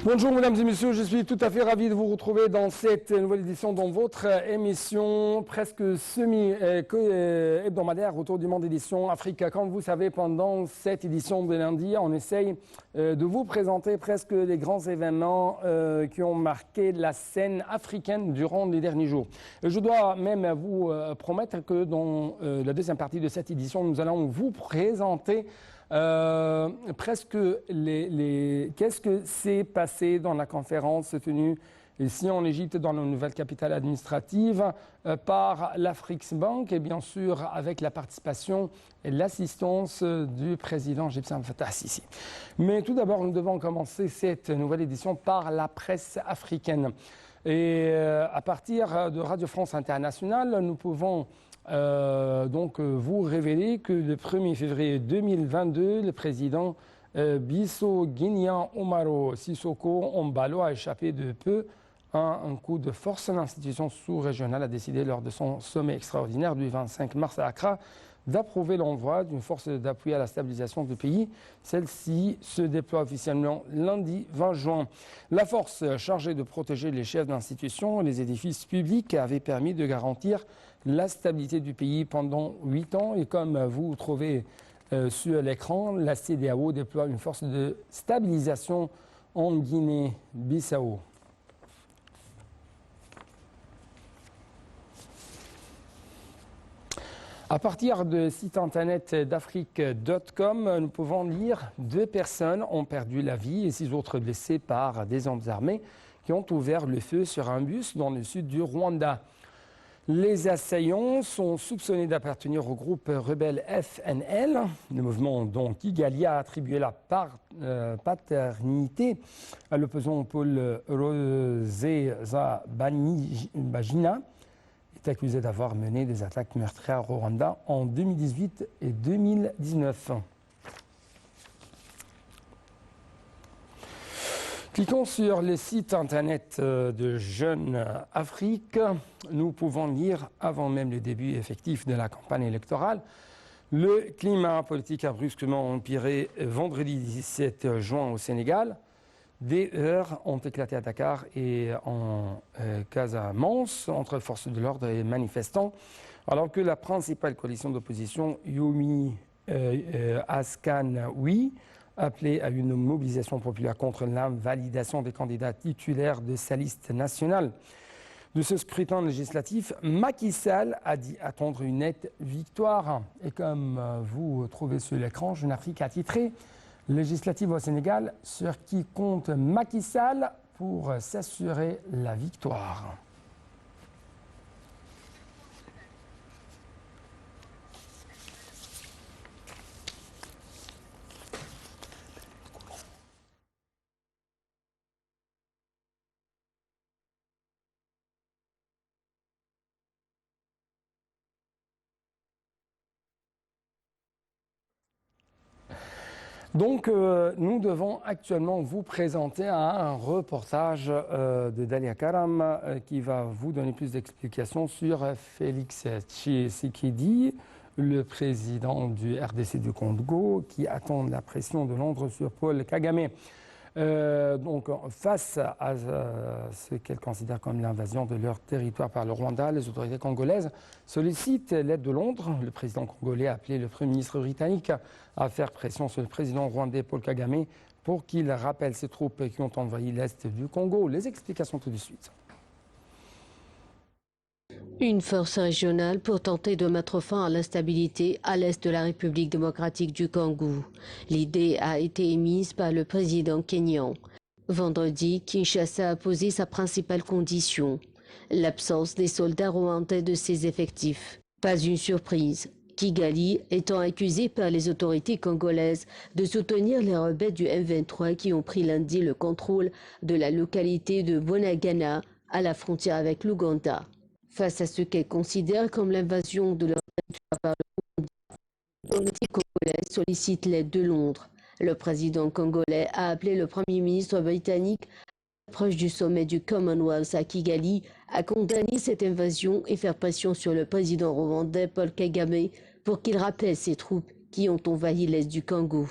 Bonjour mesdames et messieurs, je suis tout à fait ravi de vous retrouver dans cette nouvelle édition dans votre émission presque semi-hebdomadaire autour du monde édition Afrique. Comme vous savez, pendant cette édition de lundi, on essaye de vous présenter presque les grands événements qui ont marqué la scène africaine durant les derniers jours. Je dois même vous promettre que dans la deuxième partie de cette édition, nous allons vous présenter presque qu'est-ce que s'est passé dans la conférence tenue ici en Égypte, dans la nouvelle capitale administrative, par l'Afrixbank et bien sûr avec la participation et l'assistance du président égyptien Fattah al-Sisi. Mais tout d'abord, nous devons commencer cette nouvelle édition par la presse africaine. Et à partir de Radio France Internationale, nous pouvons vous révéler que le 1er février 2022, le président Bissau Guinéen Umaro Sissoko Embalo a échappé de peu à un coup de force. L'institution sous-régionale a décidé lors de son sommet extraordinaire du 25 mars à Accra d'approuver l'envoi d'une force d'appui à la stabilisation du pays. Celle-ci se déploie officiellement lundi 20 juin. La force chargée de protéger les chefs d'institution et les édifices publics avait permis de garantir la stabilité du pays pendant 8 ans. Et comme vous trouvez sur l'écran, la CEDEAO déploie une force de stabilisation en Guinée-Bissau. À partir du site internet d'Afrique.com, nous pouvons lire 2 personnes ont perdu la vie et 6 autres blessés par des hommes armés qui ont ouvert le feu sur un bus dans le sud du Rwanda. Les assaillants sont soupçonnés d'appartenir au groupe rebelle FNL. Le mouvement dont Kigali a attribué la paternité à l'opposant Paul Rusesabagina est accusé d'avoir mené des attaques meurtrières au Rwanda en 2018 et 2019. Cliquons sur le site internet de Jeune Afrique. Nous pouvons lire, avant même le début effectif de la campagne électorale, le climat politique a brusquement empiré vendredi 17 juin au Sénégal. Des heurts ont éclaté à Dakar et en Casamance entre forces de l'ordre et manifestants, alors que la principale coalition d'opposition, Yomi Askanoui, appelait à une mobilisation populaire contre l'invalidation des candidats titulaires de sa liste nationale. De ce scrutin législatif, Macky Sall a dit attendre une nette victoire. Et comme vous trouvez sur l'écran, Jeune Afrique a titré législative au Sénégal, sur qui compte Macky Sall pour s'assurer la victoire. Donc, nous devons actuellement vous présenter un reportage de Dalia Karam qui va vous donner plus d'explications sur Félix Tshisekedi, le président du RDC du Congo, qui attend la pression de Londres sur Paul Kagame. Face à ce qu'elles considèrent comme l'invasion de leur territoire par le Rwanda, les autorités congolaises sollicitent l'aide de Londres. Le président congolais a appelé le Premier ministre britannique à faire pression sur le président rwandais Paul Kagame pour qu'il rappelle ses troupes qui ont envahi l'est du Congo. Les explications tout de suite. Une force régionale pour tenter de mettre fin à l'instabilité à l'est de la République démocratique du Congo. L'idée a été émise par le président kényan. Vendredi, Kinshasa a posé sa principale condition, l'absence des soldats rwandais de ses effectifs. Pas une surprise, Kigali étant accusé par les autorités congolaises de soutenir les rebelles du M23 qui ont pris lundi le contrôle de la localité de Bunagana à la frontière avec l'Ouganda. Face à ce qu'elle considère comme l'invasion de leur territoire par le Rwanda, l'autorité congolaise sollicite l'aide de Londres. Le président congolais a appelé le Premier ministre britannique, proche du sommet du Commonwealth à Kigali, à condamner cette invasion et faire pression sur le président rwandais Paul Kagame pour qu'il rappelle ses troupes qui ont envahi l'est du Congo.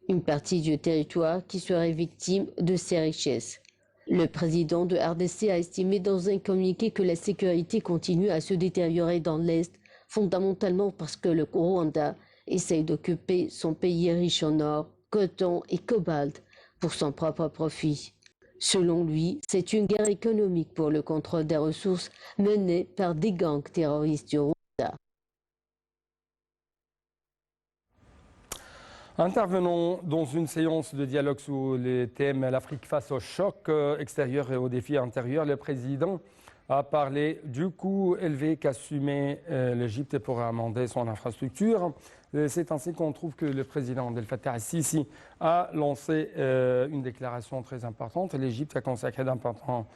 une partie du territoire qui serait victime de ces richesses. Le président de RDC a estimé dans un communiqué que la sécurité continue à se détériorer dans l'Est, fondamentalement parce que le Rwanda essaye d'occuper son pays riche en or, coton et cobalt pour son propre profit. Selon lui, c'est une guerre économique pour le contrôle des ressources menée par des gangs terroristes du Rwanda. Intervenons dans une séance de dialogue sous les thèmes l'Afrique face au choc extérieur et aux défis intérieurs. Le président a parlé du coût élevé qu'assumait l'Égypte pour amender son infrastructure. C'est ainsi qu'on trouve que le président Abdel Fattah al-Sisi a lancé une déclaration très importante. L'Égypte a consacré d'importants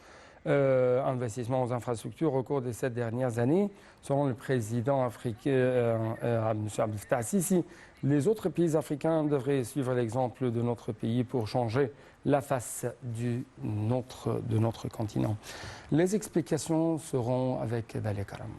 investissements aux infrastructures au cours de ces dernières années. Selon le président africain M. Abdel Fattah al-Sisi, les autres pays africains devraient suivre l'exemple de notre pays pour changer la face de notre continent. Les explications seront avec Valérie Karam.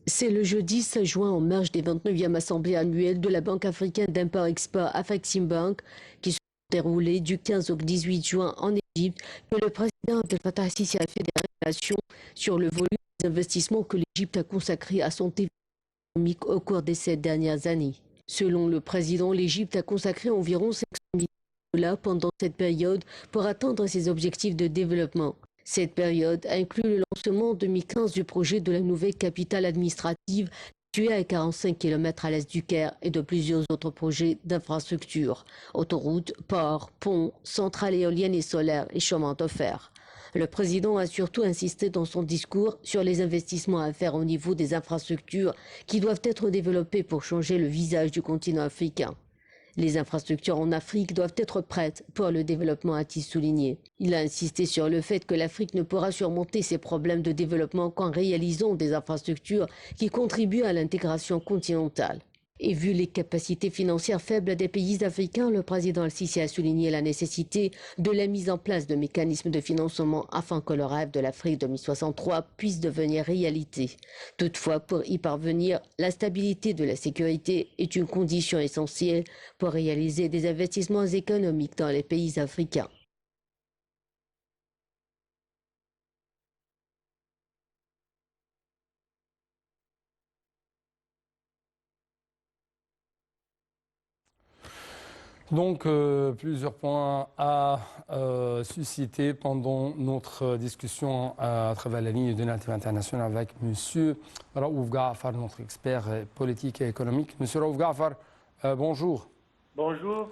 C'est le jeudi 16 juin en marge des 29e assemblées annuelles de la Banque africaine d'import-export Afreximbank qui se déroulées du 15 au 18 juin en Égypte que le président Abdel Fattah al-Sisi a fait des révélations sur le volume des investissements que l'Égypte a consacré à son développement économique au cours des 7 dernières années. Selon le président, l'Égypte a consacré environ 500 millions de dollars pendant cette période pour atteindre ses objectifs de développement. Cette période inclut le lancement en 2015 du projet de la nouvelle capitale administrative située à 45 km à l'est du Caire et de plusieurs autres projets d'infrastructures, autoroutes, ports, ponts, centrales éoliennes et solaires et chemins de fer. Le président a surtout insisté dans son discours sur les investissements à faire au niveau des infrastructures qui doivent être développées pour changer le visage du continent africain. Les infrastructures en Afrique doivent être prêtes pour le développement, a-t-il souligné. Il a insisté sur le fait que l'Afrique ne pourra surmonter ses problèmes de développement qu'en réalisant des infrastructures qui contribuent à l'intégration continentale. Et vu les capacités financières faibles des pays africains, le président al-Sisi a souligné la nécessité de la mise en place de mécanismes de financement afin que le rêve de l'Afrique 2063 puisse devenir réalité. Toutefois, pour y parvenir, la stabilité de la sécurité est une condition essentielle pour réaliser des investissements économiques dans les pays africains. Donc, plusieurs points à susciter pendant notre discussion à travers la ligne de l'Inter international avec M. Raouf Gaafar, notre expert politique et économique. M. Raouf Gaafar, bonjour. Bonjour.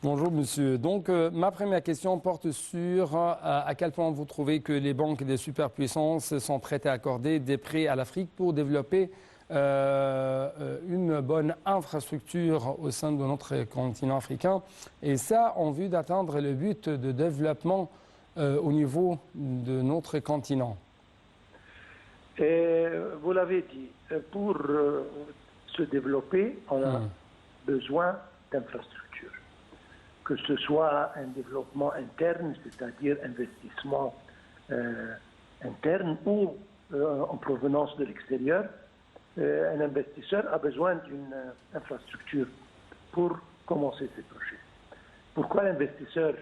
Bonjour, monsieur. Donc, ma première question porte sur à quel point vous trouvez que les banques des superpuissances sont prêtes à accorder des prêts à l'Afrique pour développer une bonne infrastructure au sein de notre continent africain, et ça en vue d'atteindre le but de développement au niveau de notre continent. Vous l'avez dit, pour se développer, on a besoin d'infrastructures. Que ce soit un développement interne, c'est-à-dire investissement interne, ou en provenance de l'extérieur, un investisseur a besoin d'une infrastructure pour commencer ses projets. Pourquoi l'investisseur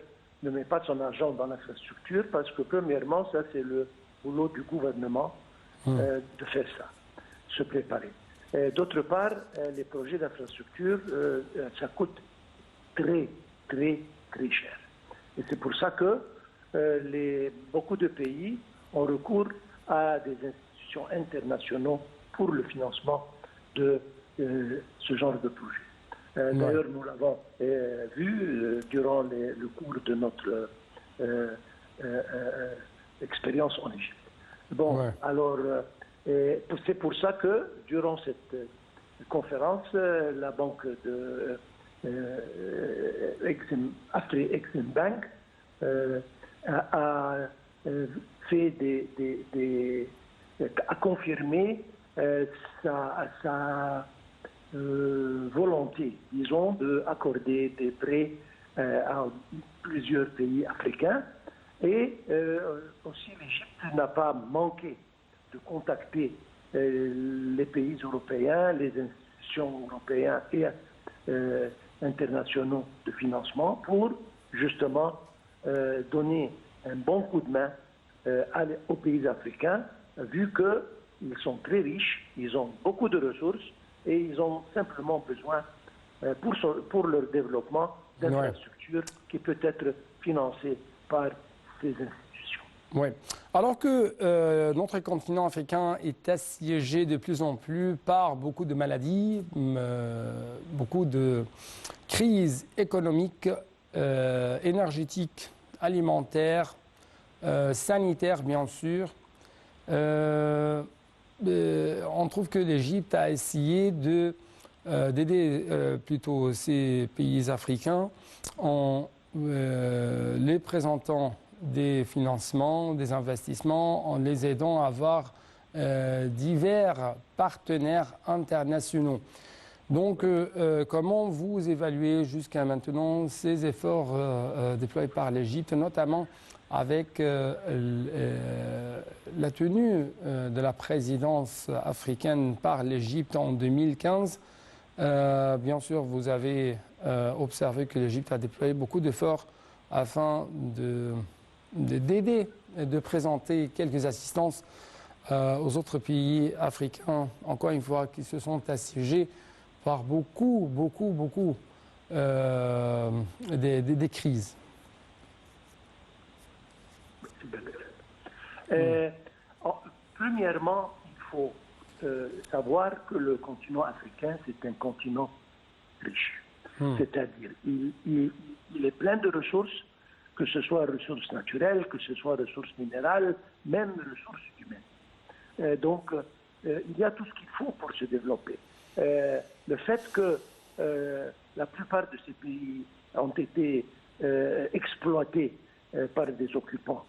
ne met pas son argent dans l'infrastructure? Parce que premièrement, ça c'est le boulot du gouvernement de faire ça, se préparer. D'autre part, les projets d'infrastructure, ça coûte très cher. Et c'est pour ça que beaucoup de pays ont recours à des institutions internationales pour le financement de ce genre de projet. D'ailleurs, nous l'avons vu durant le cours de notre expérience en Égypte. Bon, alors, c'est pour ça que durant cette conférence, la banque de Afreximbank a fait a confirmé sa volonté, disons, d'accorder des prêts à plusieurs pays africains. Et aussi l'Égypte n'a pas manqué de contacter les pays européens, les institutions européennes et internationaux de financement pour justement donner un bon coup de main aux pays africains, vu qu'ils sont très riches, ils ont beaucoup de ressources et ils ont simplement besoin pour leur développement d'infrastructures qui peut être financées par ces institutions. Oui. Alors que notre continent africain est assiégé de plus en plus par beaucoup de maladies, beaucoup de crises économiques, énergétiques, alimentaires, sanitaires bien sûr, on trouve que l'Égypte a essayé d'aider plutôt ces pays africains en les présentant des financements, des investissements, en les aidant à avoir divers partenaires internationaux. Donc, comment vous évaluez jusqu'à maintenant ces efforts déployés par l'Égypte, notamment avec la tenue de la présidence africaine par l'Égypte en 2015? Bien sûr, vous avez observé que l'Égypte a déployé beaucoup d'efforts afin d'aider et de présenter quelques assistances aux autres pays africains, encore une fois, qui se sont assiégés par beaucoup des crises. Premièrement, il faut savoir que le continent africain, c'est un continent riche. C'est-à-dire, il est plein de ressources, que ce soit ressources naturelles, que ce soit ressources minérales, même ressources humaines. Donc, il y a tout ce qu'il faut pour se développer. Le fait que la plupart de ces pays ont été exploités par des occupants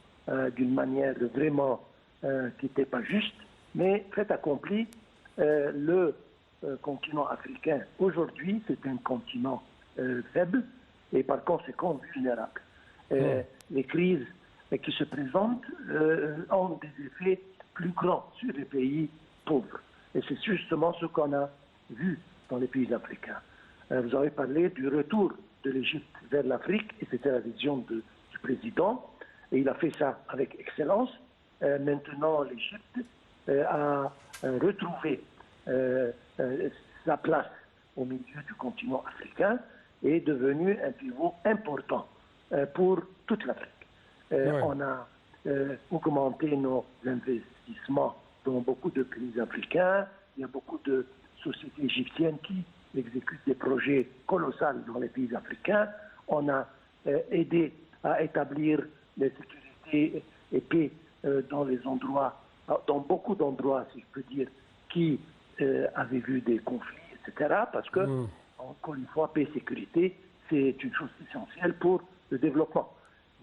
d'une manière vraiment qui n'était pas juste, mais fait accompli, le continent africain aujourd'hui, c'est un continent faible et par conséquent vulnérable. Les crises qui se présentent ont des effets plus grands sur les pays pauvres. Et c'est justement ce qu'on a vu dans les pays africains. Vous avez parlé du retour de l'Égypte vers l'Afrique, et c'était la vision du président, et il a fait ça avec excellence. Maintenant, l'Égypte a retrouvé sa place au milieu du continent africain et est devenu un pivot important pour toute l'Afrique. On a augmenté nos investissements dans beaucoup de pays africains. Il y a beaucoup de sociétés égyptiennes qui exécutent des projets colossaux dans les pays africains. On a aidé à établir la sécurité et paix dans les endroits, dans beaucoup d'endroits, si je peux dire, qui avaient vu des conflits, etc. Parce que, encore une fois, paix et sécurité, c'est une chose essentielle pour le développement.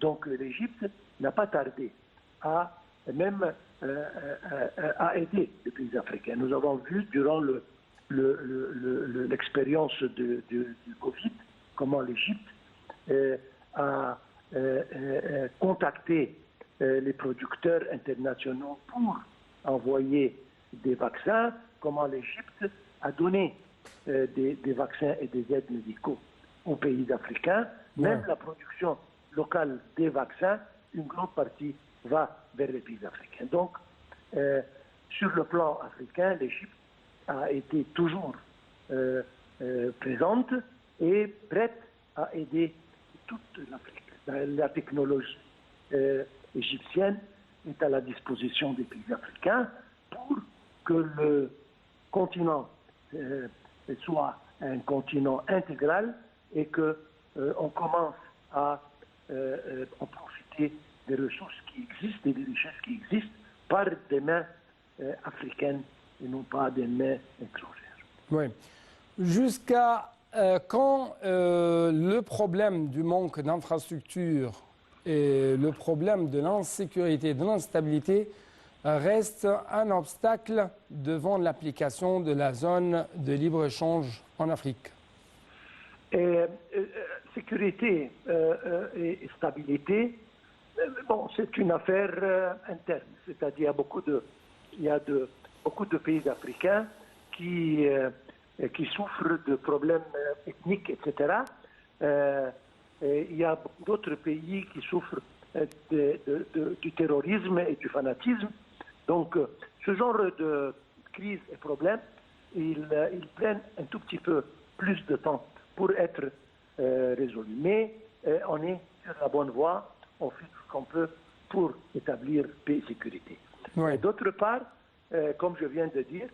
Donc l'Égypte n'a pas tardé à même à aider les pays africains. Nous avons vu durant l'expérience du Covid comment l'Égypte a contacté les producteurs internationaux pour envoyer des vaccins, comment l'Égypte a donné des vaccins et des aides médicaux aux pays africains. Même la production locale des vaccins, une grande partie va vers les pays africains. Donc, sur le plan africain, l'Égypte a été toujours présente et prête à aider toute l'Afrique. La technologie égyptienne est à la disposition des pays africains pour que le continent soit un continent intégral et qu'on commence à en profiter des ressources qui existent et des richesses qui existent par des mains africaines et non pas des mains étrangères. Oui. Jusqu'à quand le problème du manque d'infrastructures et le problème de l'insécurité, de l'instabilité reste un obstacle devant l'application de la zone de libre-échange en Afrique? Sécurité et stabilité, bon, c'est une affaire interne, c'est-à-dire beaucoup de pays africains qui qui souffrent de problèmes ethniques, etc. Et il y a d'autres pays qui souffrent du terrorisme et du fanatisme. Donc, ce genre de crise et problèmes, ils prennent un tout petit peu plus de temps pour être résolus. Mais on est sur la bonne voie, on fait tout ce qu'on peut pour établir paix et sécurité. Oui. D'autre part, comme je viens de dire,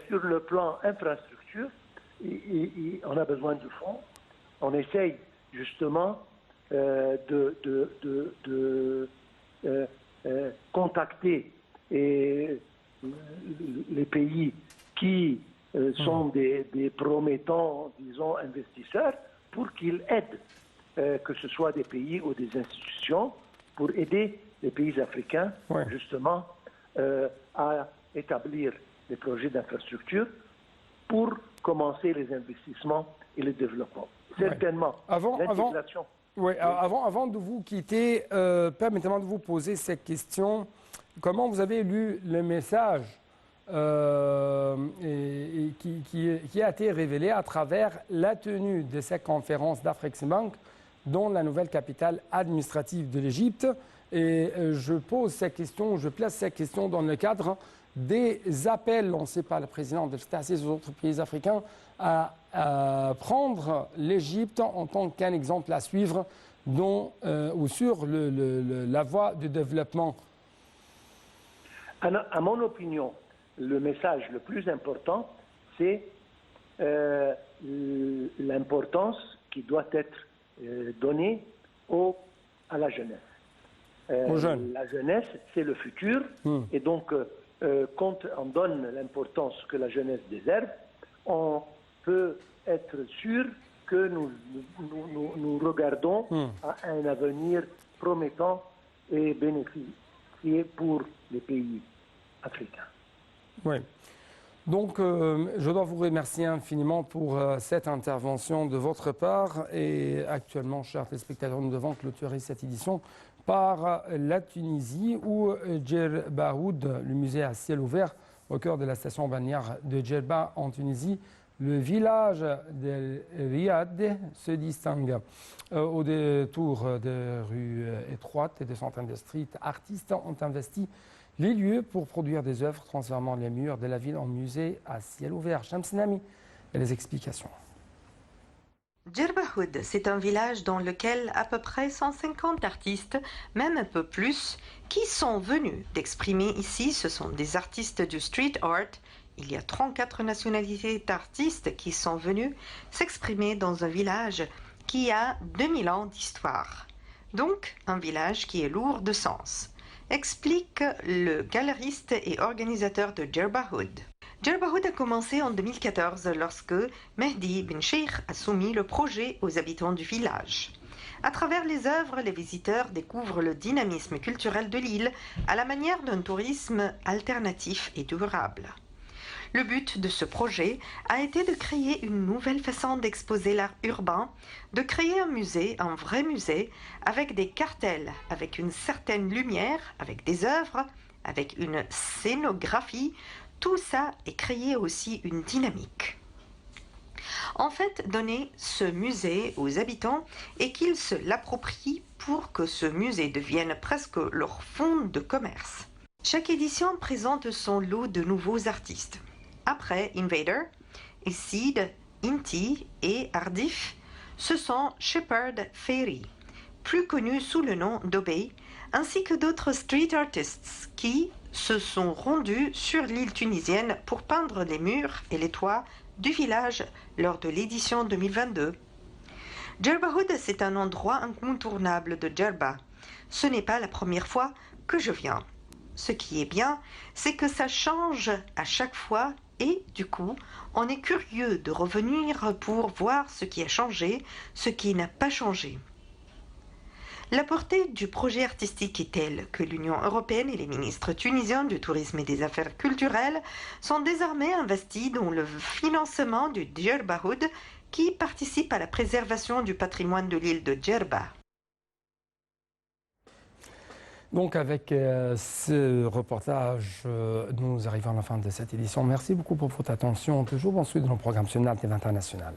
sur le plan infrastructure, on a besoin de fonds. On essaye justement de contacter les pays qui sont des promettants, disons, investisseurs, pour qu'ils aident, que ce soit des pays ou des institutions, pour aider les pays africains, justement, à établir des projets d'infrastructure pour commencer les investissements et le développement. Certainement, l'intégration. Avant de vous quitter, permettez-moi de vous poser cette question. Comment vous avez lu le message qui a été révélé à travers la tenue de cette conférence d'Afreximbank dans la nouvelle capitale administrative de l'Égypte? Et je pose cette question, je place cette question dans le cadre des appels lancés par le président de l'État et aux autres pays africains à prendre l'Égypte en tant qu'un exemple à suivre ou sur la voie du développement. À mon opinion, le message le plus important, c'est l'importance qui doit être donnée à la jeunesse. Aux jeunes. La jeunesse, c'est le futur. Et donc, quand on donne l'importance que la jeunesse déserve, on peut être sûr que nous regardons à un avenir promettant et bénéficieux pour les pays africains. Oui. Donc, je dois vous remercier infiniment pour cette intervention de votre part. Et actuellement, chers téléspectateurs, nous devons clôturer cette édition par la Tunisie, où Djerba Oud, le musée à ciel ouvert, au cœur de la station balnéaire de Djerba en Tunisie, le village de Riyad se distingue. Au détour de rues étroites et de centaines de street artistes ont investi les lieux pour produire des œuvres transformant les murs de la ville en musée à ciel ouvert. Shamsinami et les explications. Djerba Oud, c'est un village dans lequel à peu près 150 artistes, même un peu plus, qui sont venus d'exprimer ici. Ce sont des artistes du street art. Il y a 34 nationalités d'artistes qui sont venus s'exprimer dans un village qui a 2000 ans d'histoire. Donc, un village qui est lourd de sens, explique le galeriste et organisateur de Djerba Oud. Djerba Oud a commencé en 2014 lorsque Mehdi Ben Cheikh a soumis le projet aux habitants du village. À travers les œuvres, les visiteurs découvrent le dynamisme culturel de l'île à la manière d'un tourisme alternatif et durable. Le but de ce projet a été de créer une nouvelle façon d'exposer l'art urbain, de créer un musée, un vrai musée, avec des cartels, avec une certaine lumière, avec des œuvres, avec une scénographie. Tout ça et créer aussi une dynamique. En fait, donner ce musée aux habitants et qu'ils se l'approprient pour que ce musée devienne presque leur fonds de commerce. Chaque édition présente son lot de nouveaux artistes. Après Invader, Seed, Inti et Ardif, ce sont Shepard Fairey, plus connu sous le nom d'Obey, ainsi que d'autres street artists qui se sont rendus sur l'île tunisienne pour peindre les murs et les toits du village lors de l'édition 2022. Djerba Oud, c'est un endroit incontournable de Djerba. Ce n'est pas la première fois que je viens. Ce qui est bien, c'est que ça change à chaque fois et du coup, on est curieux de revenir pour voir ce qui a changé, ce qui n'a pas changé. La portée du projet artistique est telle que l'Union européenne et les ministres tunisiens du tourisme et des affaires culturelles sont désormais investis dans le financement du Djerba Oud qui participe à la préservation du patrimoine de l'île de Djerba. Donc avec ce reportage, nous arrivons à la fin de cette édition. Merci beaucoup pour votre attention. Toujours bon suite de nos programmes sur NAT TV International.